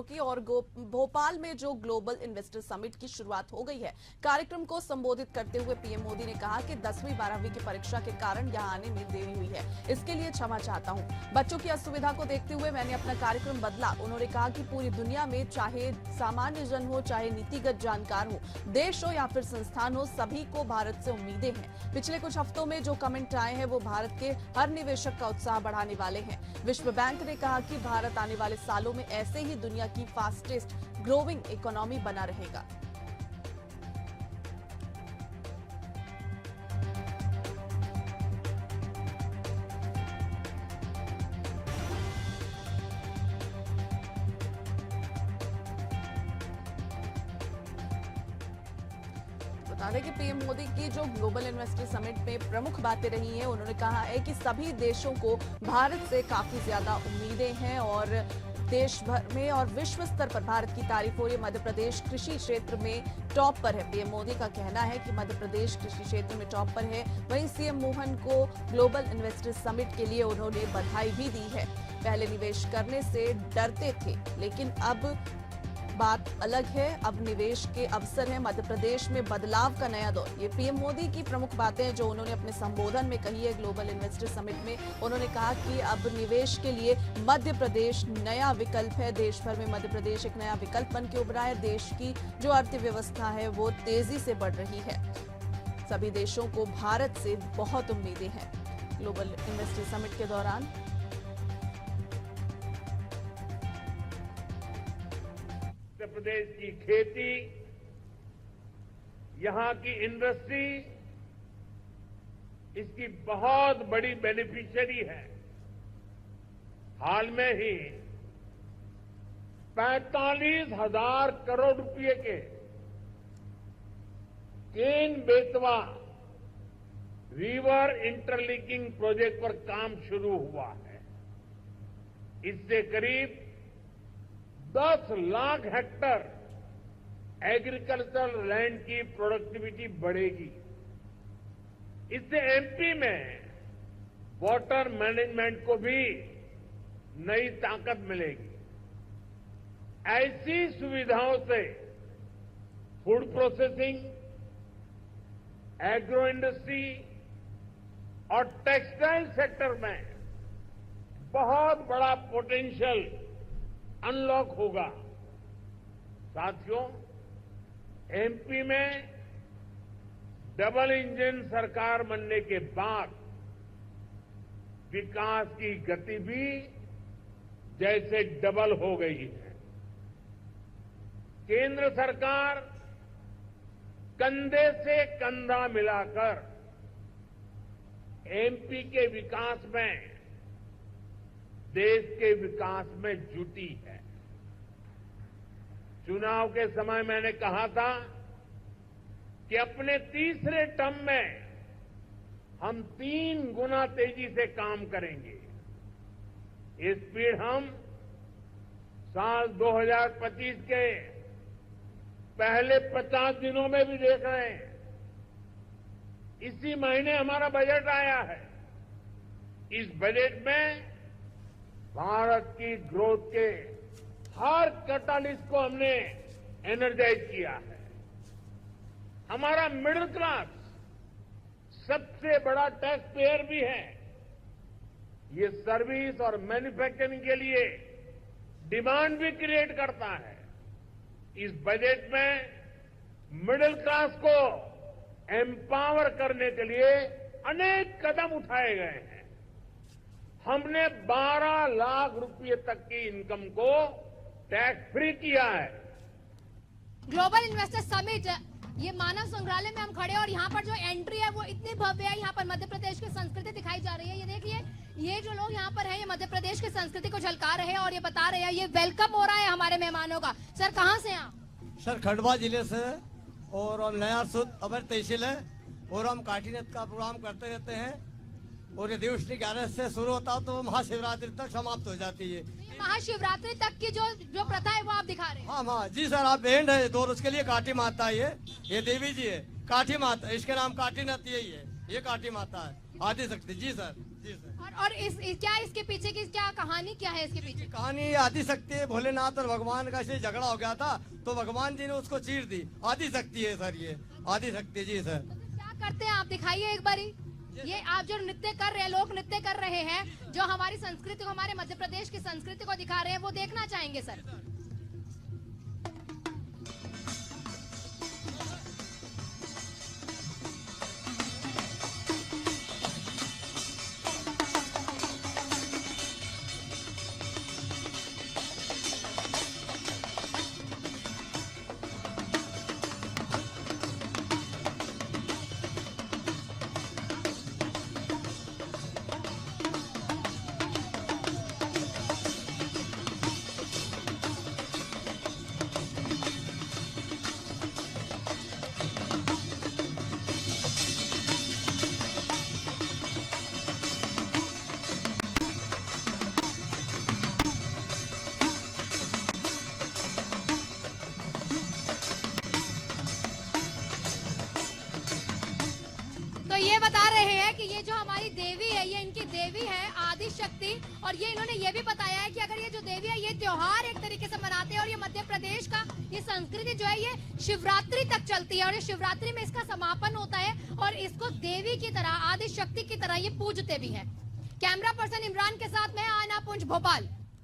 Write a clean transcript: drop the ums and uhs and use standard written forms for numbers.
की और भोपाल में जो ग्लोबल इन्वेस्टर समिट की शुरुआत हो गई है। कार्यक्रम को संबोधित करते हुए पीएम मोदी ने कहा कि 10वीं 12वीं की परीक्षा के कारण यहां आने में देरी हुई है, इसके लिए क्षमा चाहता हूं। बच्चों की असुविधा को देखते हुए मैंने अपना कार्यक्रम बदला। उन्होंने कहा कि पूरी दुनिया में चाहे सामान्य जन हो, चाहे नीतिगत जानकार हो, देश हो या फिर संस्थान हो, सभी को भारत से उम्मीदें हैं। पिछले कुछ हफ्तों में जो कमेंट आए हैं वो भारत के हर निवेशक का उत्साह बढ़ाने वाले हैं। विश्व बैंक ने कहा कि भारत आने वाले सालों में ऐसे ही दुनिया की फास्टेस्ट ग्रोइंग इकोनॉमी बना रहेगा। बता दें कि पीएम मोदी की जो ग्लोबल इन्वेस्टर समिट में प्रमुख बातें रही हैं, उन्होंने कहा है कि सभी देशों को भारत से काफी ज्यादा उम्मीदें हैं और देश भर में और विश्व स्तर पर भारत की तारीफ हो रही है। मध्य प्रदेश कृषि क्षेत्र में टॉप पर है। पीएम मोदी का कहना है कि मध्य प्रदेश कृषि क्षेत्र में टॉप पर है। वहीं सीएम मोहन को ग्लोबल इन्वेस्टर समिट के लिए उन्होंने बधाई भी दी है। पहले निवेश करने से डरते थे, लेकिन अब बात अलग है। अब निवेश के अवसर हैं। मध्य प्रदेश में बदलाव का नया दौर, ये पीएम मोदी की प्रमुख बातें हैं जो उन्होंने अपने संबोधन में कही है ग्लोबल इन्वेस्टर समिट में। उन्होंने कहा कि अब निवेश के लिए मध्य प्रदेश नया विकल्प है। देश भर में मध्य प्रदेश एक नया विकल्प बन के उभरा है। देश की जो अर्थव्यवस्था है वो तेजी से बढ़ रही है। सभी देशों को भारत से बहुत उम्मीदें हैं। ग्लोबल इन्वेस्टर समिट के दौरान उत्तर प्रदेश की खेती, यहां की इंडस्ट्री इसकी बहुत बड़ी बेनिफिशियरी है। हाल में ही 45,000 करोड़ रुपए के Ken Betwa river interlinking project पर काम शुरू हुआ है। इससे करीब 10 लाख हेक्टर एग्रीकल्चरल लैंड की प्रोडक्टिविटी बढ़ेगी। इससे एमपी में वाटर मैनेजमेंट को भी नई ताकत मिलेगी। ऐसी सुविधाओं से फूड प्रोसेसिंग, एग्रो इंडस्ट्री और टेक्सटाइल सेक्टर में बहुत बड़ा पोटेंशियल अनलॉक होगा। साथियों, एमपी में डबल इंजन सरकार बनने के बाद विकास की गति भी जैसे डबल हो गई है। केंद्र सरकार कंधे से कंधा मिलाकर एमपी के विकास में, देश के विकास में जुटी है। चुनाव के समय मैंने कहा था कि अपने तीसरे टर्म में हम 3 गुना तेजी से काम करेंगे। ये स्पीड हम साल 2025 के पहले 50 दिनों में भी देख रहे हैं। इसी महीने हमारा बजट आया है। इस बजट में भारत की ग्रोथ के हर कैटालिस्ट को हमने एनर्जाइज किया है। हमारा मिडिल क्लास सबसे बड़ा टैक्स पेयर भी है। ये सर्विस और मैन्युफैक्चरिंग के लिए डिमांड भी क्रिएट करता है। इस बजट में मिडिल क्लास को एम्पावर करने के लिए अनेक कदम उठाए गए हैं। हमने 12 लाख रुपए तक की इनकम को टैक्स फ्री किया है। ग्लोबल इन्वेस्टर समिट, ये मानव संग्रहालय में हम खड़े और यहाँ पर जो एंट्री है वो इतनी भव्य है। यहाँ पर मध्य प्रदेश की संस्कृति दिखाई जा रही है। ये देखिए, ये जो लोग यहाँ पर हैं ये मध्य प्रदेश की संस्कृति को झलका रहे हैं और ये बता रहे हैं, ये वेलकम हो रहा है हमारे मेहमानों का। सर, कहाँ से हैं आप? सर, खंडवा जिले से और हम नया सुध अमर तहसील है और हम काटीनेत का प्रोग्राम करते रहते हैं और ये दिवस 11 से शुरू होता तो महाशिवरात्रि तक समाप्त हो जाती है। महाशिवरात्रि तक की जो प्रथा है वो आप दिखा रहे हैं? हाँ जी सर, आप एंड है तो उसके लिए काटी माता है। ये देवी जी है काठी माता, इसके नाम काटीनेत यही है। ये काटी माता है आदि शक्ति। जी सर। जी सर। और क्या इसके पीछे की क्या कहानी क्या है इसके पीछे? कहानी आदि शक्ति है, भोलेनाथ और भगवान का ऐसे झगड़ा हो गया था तो भगवान जी ने उसको चीर दी। आदि शक्ति है सर, ये आदि शक्ति जी सर। क्या करते हैं आप, दिखाइए एक बारी। ये आप जो नृत्य कर रहे हैं, लोक नृत्य कर रहे हैं, जो हमारी संस्कृति को, हमारे मध्य प्रदेश की संस्कृति को दिखा रहे हैं, वो देखना चाहेंगे सर। तो ये बता रहे हैं कि ये जो हमारी देवी है, ये इनकी देवी है आदि शक्ति। और ये इन्होंने ये भी बताया है कि अगर ये जो देवी है, ये त्योहार एक तरीके से मनाते हैं और ये मध्य प्रदेश का ये संस्कृति जो है ये शिवरात्रि तक चलती है और ये शिवरात्रि में इसका समापन होता है और इसको देवी की तरह, आदि शक्ति की तरह ये पूजते भी है। कैमरा पर्सन इमरान के साथ मैं आना पुंज, भोपाल।